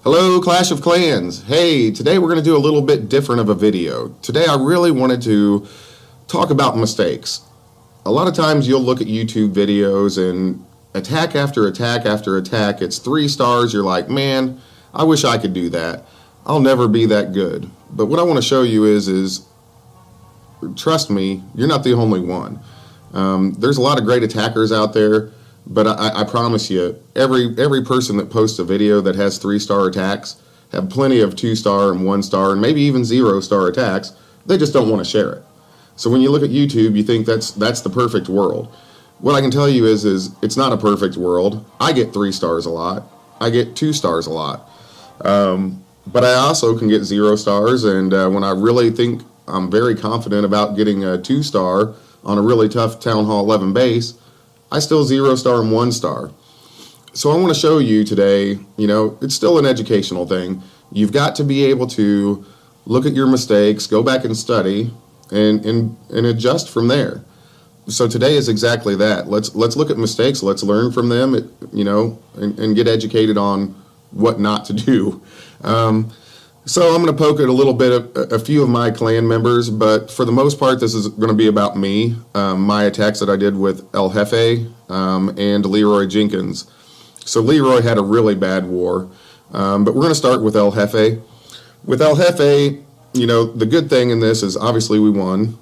Hello, Clash of Clans. Hey, today we're going to do a little bit different of a video. Today I really wanted to talk about mistakes. A lot of times you'll look at YouTube videos and attack after attack after attack, it's 3 stars, you're like, man, I wish I could do that. I'll never be that good. But what I want to show you is trust me, you're not the only one. There's a lot of great attackers out there. But I promise you, every person that posts a video that has 3-star attacks have plenty of 2-star and 1-star and maybe even 0-star attacks. They just don't want to share it. So when you look at YouTube, you think that's the perfect world. What I can tell you is it's not a perfect world. I get 3 stars a lot. I get 2 stars a lot. But I also can get 0 stars, and when I really think I'm very confident about getting a 2-star on a really tough Town Hall 11 base, I still 0-star and 1-star. So I want to show you today, it's still an educational thing. You've got to be able to look at your mistakes, go back and study, and adjust from there. So today is exactly that. Let's look at mistakes, let's learn from them, and get educated on what not to do. So I'm going to poke at a little bit of a few of my clan members, but for the most part, this is going to be about me, my attacks that I did with El Jefe and Leroy Jenkins. So Leroy had a really bad war, but we're going to start with El Jefe. With El Jefe, the good thing in this is obviously we won.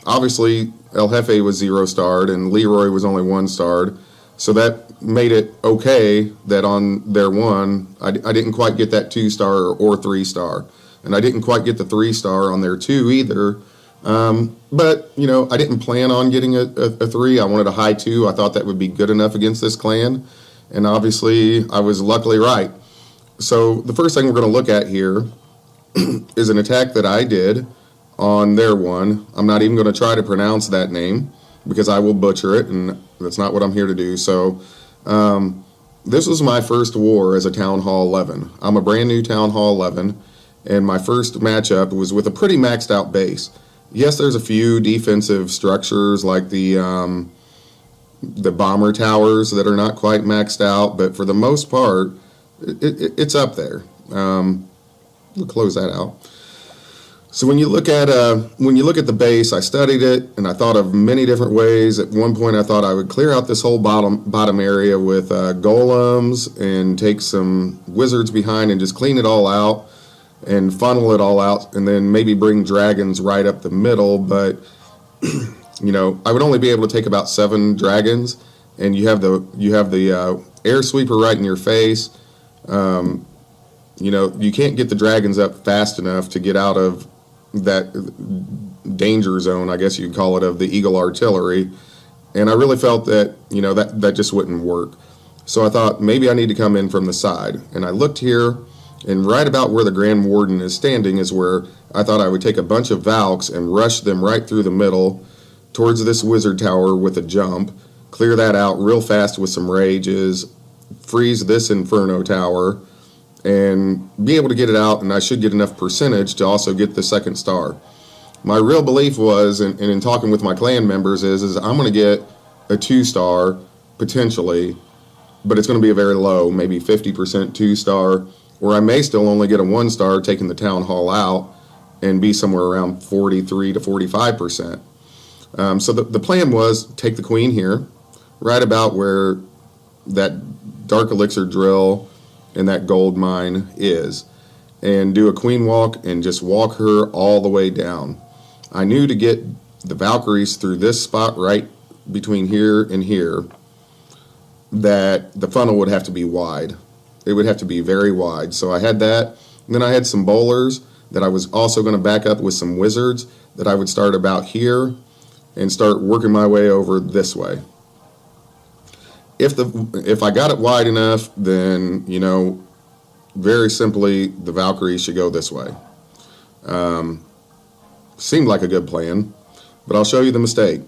Obviously, El Jefe was 0-starred and Leroy was only 1-starred. So that made it okay that on their one, I didn't quite get that 2-star or 3-star. And I didn't quite get the 3-star on their 2 either. But, I didn't plan on getting a 3. I wanted a high 2. I thought that would be good enough against this clan. And obviously, I was luckily right. So the first thing we're going to look at here is an attack that I did on their one. I'm not even going to try to pronounce that name, because I will butcher it, and that's not what I'm here to do. So this was my first war as a Town Hall 11. I'm a brand new Town Hall 11, and my first matchup was with a pretty maxed out base. Yes, there's a few defensive structures like the bomber towers that are not quite maxed out, but for the most part, it's up there. We'll close that out. So when you look at the base, I studied it and I thought of many different ways. At one point, I thought I would clear out this whole bottom area with golems and take some wizards behind and just clean it all out and funnel it all out, and then maybe bring dragons right up the middle. But I would only be able to take about 7 dragons, and you have the air sweeper right in your face. You can't get the dragons up fast enough to get out of that danger zone, I guess you'd call it, of the Eagle artillery. And I really felt that, that just wouldn't work. So I thought maybe I need to come in from the side. And I looked here, and right about where the Grand Warden is standing is where I thought I would take a bunch of Valks and rush them right through the middle towards this wizard tower with a jump, clear that out real fast with some rages, freeze this Inferno tower, and be able to get it out, and I should get enough percentage to also get the 2nd star. My real belief was, and in talking with my clan members, is I'm going to get a 2-star, potentially, but it's going to be a very low, maybe 50% 2-star, or I may still only get a 1-star taking the Town Hall out and be somewhere around 43 to 45%. So the plan was take the queen here, right about where that Dark Elixir drill and that gold mine is, and do a queen walk and just walk her all the way down. I knew to get the Valkyries through this spot right between here and here that the funnel would have to be wide. It would have to be very wide. So I had that, and then I had some bowlers that I was also going to back up with some wizards that I would start about here and start working my way over this way. If I got it wide enough, then, very simply, the Valkyries should go this way. Seemed like a good plan, but I'll show you the mistake.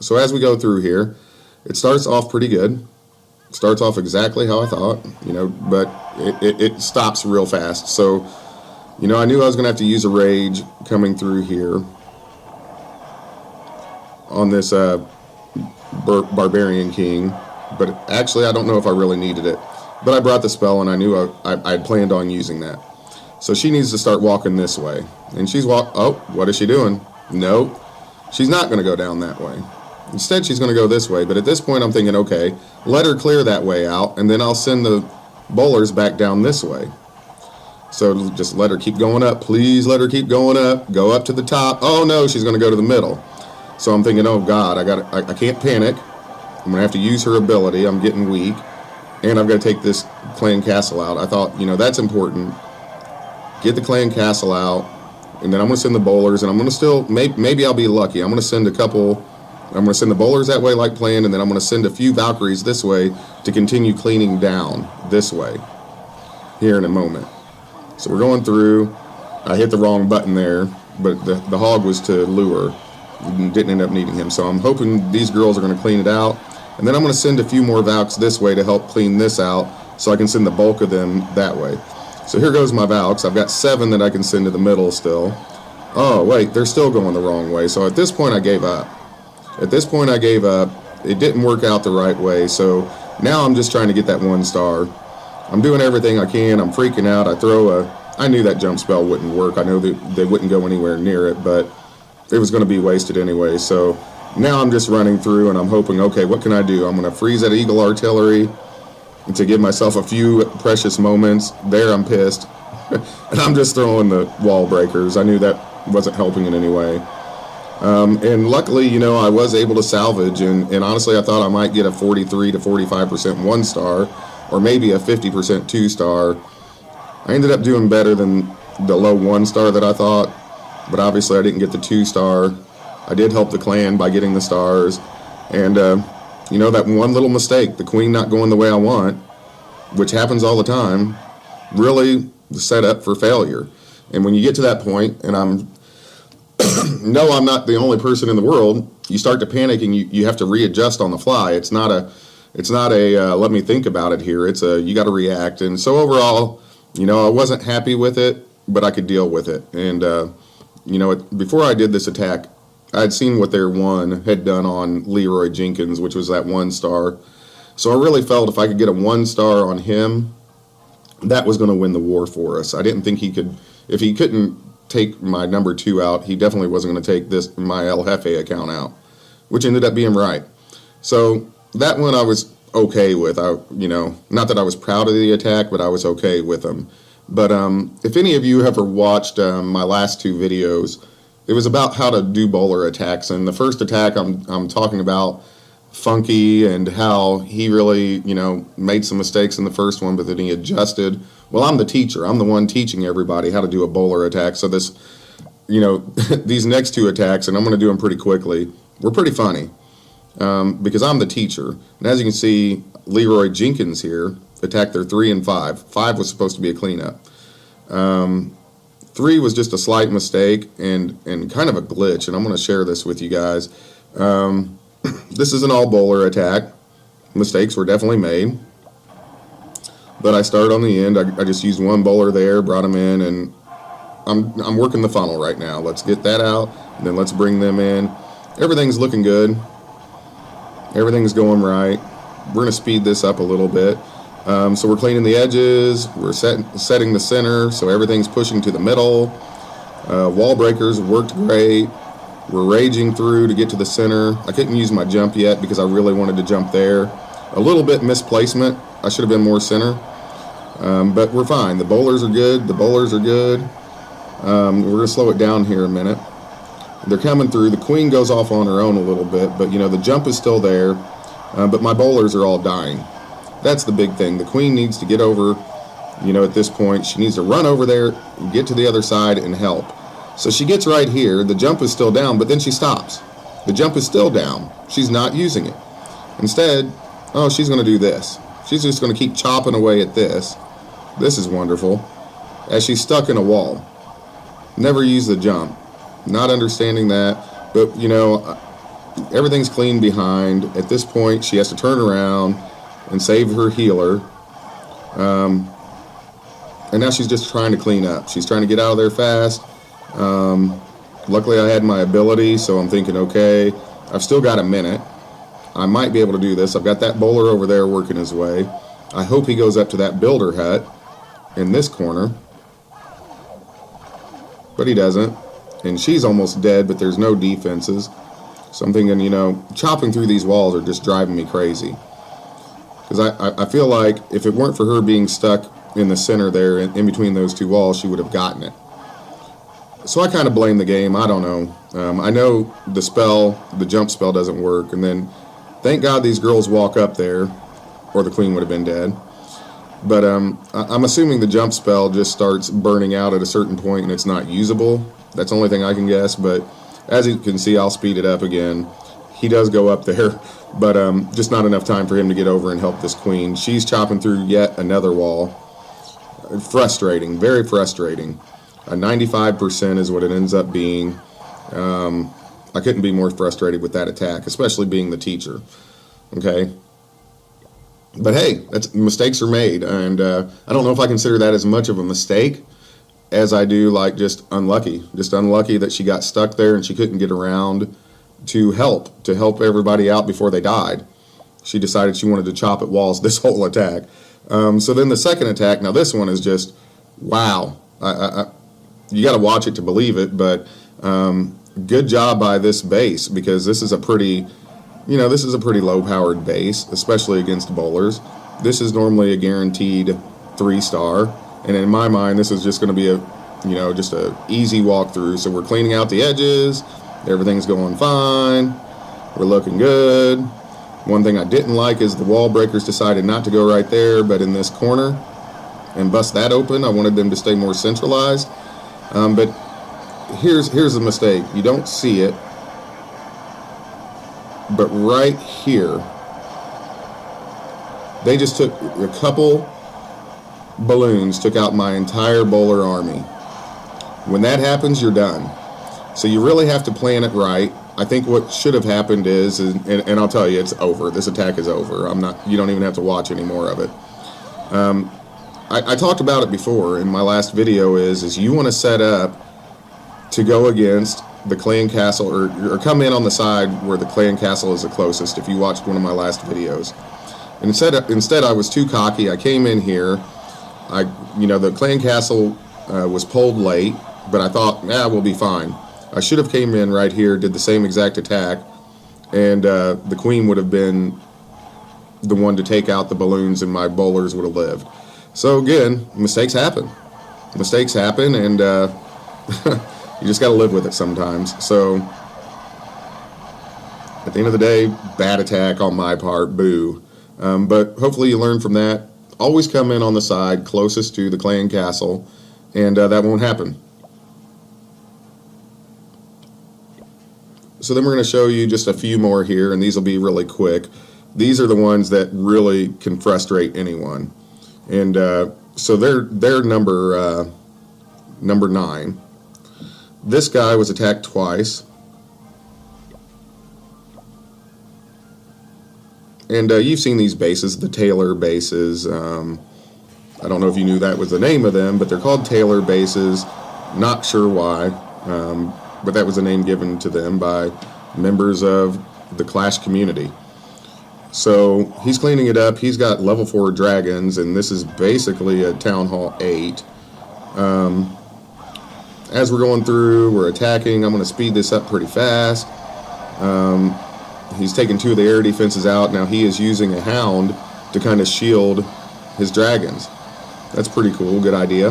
So as we go through here, it starts off pretty good. It starts off exactly how I thought, but it stops real fast. So, I knew I was going to have to use a rage coming through here on this Barbarian King. but actually I don't know if I really needed it. But I brought the spell, and I knew I'd planned on using that. So she needs to start walking this way. And she's oh, what is she doing? Nope. She's not going to go down that way. Instead, she's going to go this way. But at this point, I'm thinking, okay, let her clear that way out, and then I'll send the bowlers back down this way. So just let her keep going up. Please let her keep going up. Go up to the top. Oh, no, she's going to go to the middle. So I'm thinking, oh, God, I can't panic. I'm going to have to use her ability. I'm getting weak. And I've got to take this clan castle out. I thought, that's important. Get the clan castle out. And then I'm going to send the bowlers. And I'm going to still, maybe I'll be lucky. I'm going to send the bowlers that way like planned. And then I'm going to send a few Valkyries this way to continue cleaning down this way here in a moment. So we're going through. I hit the wrong button there. But the hog was to lure. Didn't end up needing him. So I'm hoping these girls are going to clean it out. And then I'm going to send a few more Valks this way to help clean this out so I can send the bulk of them that way. So here goes my Valks. I've got 7 that I can send to the middle still. Oh, wait, they're still going the wrong way. So at this point, I gave up. It didn't work out the right way. So now I'm just trying to get that 1 star. I'm doing everything I can. I'm freaking out. I knew that jump spell wouldn't work. I know that they wouldn't go anywhere near it, but it was going to be wasted anyway. So now I'm just running through, and I'm hoping, okay, what can I do? I'm going to freeze that Eagle Artillery to give myself a few precious moments. There, I'm pissed. And I'm just throwing the wall breakers. I knew that wasn't helping in any way. And luckily, I was able to salvage, and honestly, I thought I might get a 43 to 45% 1 star, or maybe a 50% 2 star. I ended up doing better than the low 1 star that I thought, but obviously I didn't get the 2 star. I did help the clan by getting the stars, and that one little mistake, the queen not going the way I want, which happens all the time, really set up for failure. And when you get to that point, and I'm not the only person in the world, you start to panic and you have to readjust on the fly. It's not a let me think about it here. It's you got to react. And so overall, I wasn't happy with it, but I could deal with it. And before I did this attack, I'd seen what their 1 had done on Leroy Jenkins, which was that 1 star. So I really felt if I could get a 1 star on him, that was going to win the war for us. I didn't think he could, if he couldn't take my number 2 out, he definitely wasn't going to take my El Jefe account out, which ended up being right. So that one I was okay with. Not that I was proud of the attack, but I was okay with him. But if any of you ever watched my last 2 videos, it was about how to do bowler attacks. And the first attack, I'm talking about Funky and how he really, made some mistakes in the first one, but then he adjusted. Well, I'm the teacher. I'm the one teaching everybody how to do a bowler attack. So this, these next 2 attacks, and I'm going to do them pretty quickly, were pretty funny because I'm the teacher. And as you can see, Leroy Jenkins here attacked their 3 and 5. 5 was supposed to be a cleanup. 3 was just a slight mistake and kind of a glitch, and I'm going to share this with you guys. This is an all bowler attack. Mistakes were definitely made, but I started on the end. I just used 1 bowler there, brought him in, and I'm working the funnel right now. Let's get that out, and then let's bring them in. Everything's looking good. Everything's going right. We're going to speed this up a little bit. So we're cleaning the edges, we're setting the center, so everything's pushing to the middle. Wall breakers worked great. We're raging through to get to the center. I couldn't use my jump yet because I really wanted to jump there. A little bit misplacement. I should have been more center. But we're fine. The bowlers are good. We're going to slow it down here a minute. They're coming through. The queen goes off on her own a little bit, but the jump is still there. But my bowlers are all dying. That's the big thing. The queen needs to get over, at this point. She needs to run over there, get to the other side, and help. So she gets right here. The jump is still down, but then she stops. The jump is still down. She's not using it. Instead, she's going to do this. She's just going to keep chopping away at this. This is wonderful. As she's stuck in a wall. Never use the jump. Not understanding that. But, everything's clean behind. At this point, she has to turn around and save her healer. And now she's just trying to clean up. She's trying to get out of there fast. Luckily I had my ability, so I'm thinking, okay, I've still got a minute. I might be able to do this. I've got that bowler over there working his way. I hope he goes up to that builder hut in this corner. But he doesn't. And she's almost dead, but there's no defenses. So I'm thinking, you know, chopping through these walls are just driving me crazy. Because I feel like if it weren't for her being stuck in the center there, in between those two walls, she would have gotten it. So I kind of blame the game. I don't know. I know the jump spell doesn't work. And then, thank God these girls walk up there, or the queen would have been dead. But I'm assuming the jump spell just starts burning out at a certain point and it's not usable. That's the only thing I can guess. But as you can see, I'll speed it up again. He does go up there, but just not enough time for him to get over and help this queen. She's chopping through yet another wall. Frustrating, very frustrating. 95% is what it ends up being. I couldn't be more frustrated with that attack, especially being the teacher. Okay? But hey, mistakes are made, and I don't know if I consider that as much of a mistake as I do like just unlucky. Just unlucky that she got stuck there and she couldn't get around to help everybody out before they died. She decided she wanted to chop at walls this whole attack. So then the second attack, now this one is just, wow. You got to watch it to believe it, but good job by this base, because this is a pretty low-powered base, especially against bowlers. This is normally a guaranteed 3-star, and in my mind, this is just going to be just a easy walkthrough. So we're cleaning out the edges. Everything's going fine. We're looking good. One thing I didn't like is the wall breakers decided not to go right there, but in this corner, and bust that open. I wanted them to stay more centralized. But here's the mistake. You don't see it, but right here, they just took a couple balloons, took out my entire bowler army. When that happens, you're done. So you really have to plan it right. I think what should have happened is, and I'll tell you, it's over. This attack is over. You don't even have to watch any more of it. I talked about it before in my last video, is you want to set up to go against the clan castle, or come in on the side where the clan castle is the closest, if you watched one of my last videos. And instead I was too cocky. I came in here. The clan castle was pulled late, but I thought, we'll be fine. I should have came in right here, did the same exact attack, and the queen would have been the one to take out the balloons, and my bowlers would have lived. So again, mistakes happen. Mistakes happen, and you just got to live with it sometimes. So at the end of the day, bad attack on my part, boo. But hopefully you learn from that. Always come in on the side closest to the clan castle, and that won't happen. So then we're going to show you just a few more here, and these will be really quick. These are the ones that really can frustrate anyone. And so they're number 9. This guy was attacked twice. And you've seen these bases, the Taylor bases. I don't know if you knew that was the name of them, but they're called Taylor bases. Not sure why, but that was a name given to them by members of the Clash community. So he's cleaning it up. He's got level 4 dragons, and this is basically a Town Hall 8. As we're going through, we're attacking. I'm going to speed this up pretty fast. He's taken 2 of the air defenses out. Now he is using a hound to kind of shield his dragons. That's pretty cool. Good idea.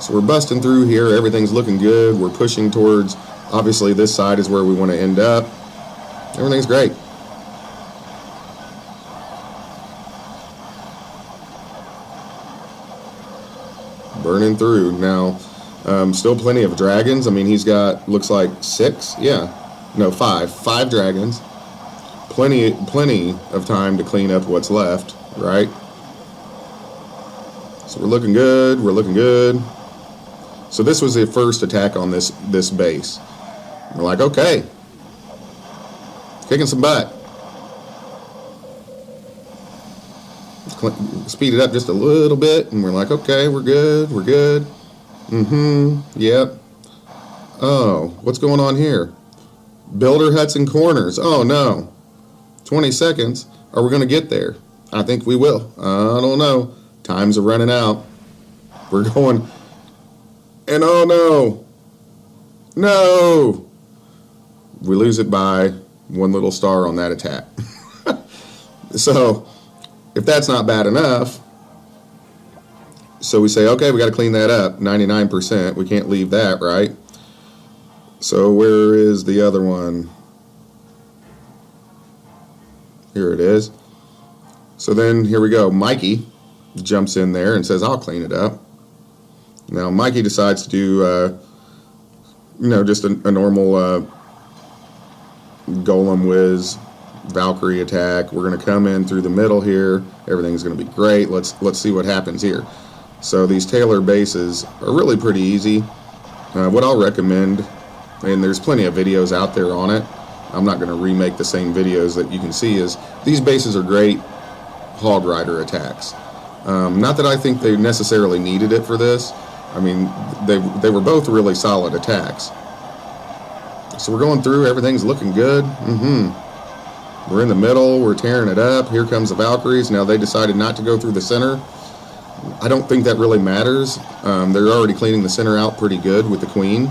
So we're busting through here. Everything's looking good. We're pushing towards, obviously this side is where we want to end up. Everything's great. Burning through. Now, still plenty of dragons. I mean, he's got, looks like 6. Yeah. No, 5. 5 dragons. Plenty of time to clean up what's left, right? So we're looking good. We're looking good. So this was the first attack on this base. We're like, okay. Kicking some butt. Speed it up just a little bit, and we're like, okay, we're good, we're good. Yep. Oh, what's going on here? Builder huts and corners. Oh no. 20 seconds. Are we going to get there? I think we will. I don't know. Times are running out. We're going. And oh no. No. We lose it by one little star on that attack. So, if that's not bad enough, so we say, okay, we got to clean that up. 99%. We can't leave that, right? So where is the other one? Here it is. So then here we go. Mikey jumps in there and says, I'll clean it up. Now Mikey decides to do, just a normal Golem Whiz Valkyrie Attack. We're going to come in through the middle here. Everything's going to be great. Let's see what happens here. So these Taylor bases are really pretty easy. What I'll recommend, and there's plenty of videos out there on it, I'm not going to remake the same videos that you can see, is these bases are great Hog Rider attacks. Not that I think they necessarily needed it for this. I mean, they were both really solid attacks. So we're going through, everything's looking good. We're in the middle, we're tearing it up. Here comes the Valkyries. Now they decided not to go through the center. I don't think that really matters. They're already cleaning the center out pretty good with the Queen.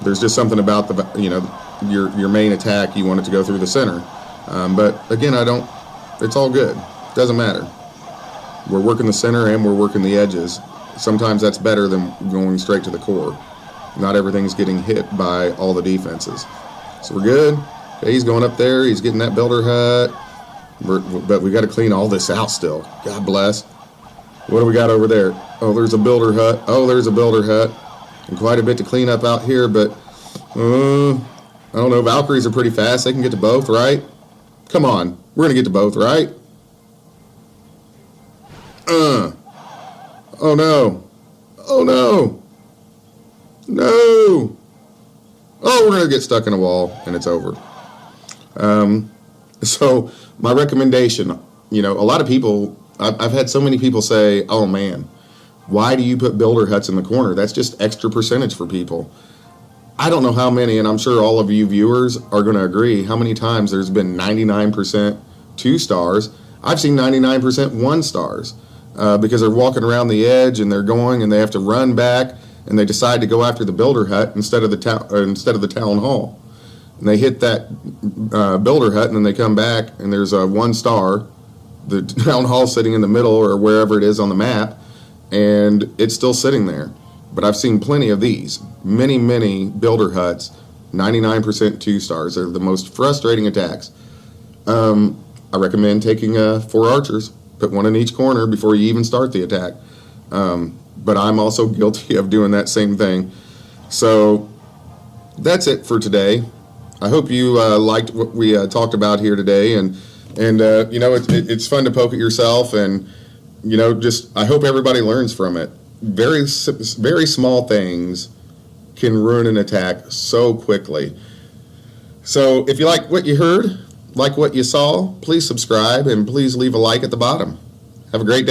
There's just something about your main attack, you want it to go through the center. But again, it's all good. Doesn't matter. We're working the center and we're working the edges. Sometimes that's better than going straight to the core. Not everything's getting hit by all the defenses. So we're good. Okay, he's going up there. He's getting that builder hut. But we got to clean all this out still. God bless. What do we got over there? Oh, there's a builder hut. Oh, there's a builder hut. And quite a bit to clean up out here, but I don't know. Valkyries are pretty fast. They can get to both, right? Come on. We're going to get to both, right? Oh, no. Oh, no. No. Oh, we're going to get stuck in a wall, and it's over. So my recommendation, a lot of people, I've had so many people say, oh man, why do you put builder huts in the corner? That's just extra percentage for people. I don't know how many, and I'm sure all of you viewers are going to agree, how many times there's been 99% 2 stars. I've seen 99% 1 stars because they're walking around the edge and they're going and they have to run back and they decide to go after the builder hut instead of the town hall. And they hit that builder hut, and then they come back, and there's a 1 star, the town hall sitting in the middle or wherever it is on the map, and it's still sitting there. But I've seen plenty of these. Many, many builder huts, 99% 2 stars. They're the most frustrating attacks. I recommend taking 4 archers, put 1 in each corner before you even start the attack. But I'm also guilty of doing that same thing. So that's it for today. I hope you liked what we talked about here today, and it's fun to poke at yourself, and I hope everybody learns from it. Very small things can ruin an attack so quickly. So if you like what you heard, like what you saw, please subscribe and please leave a like at the bottom. Have a great day.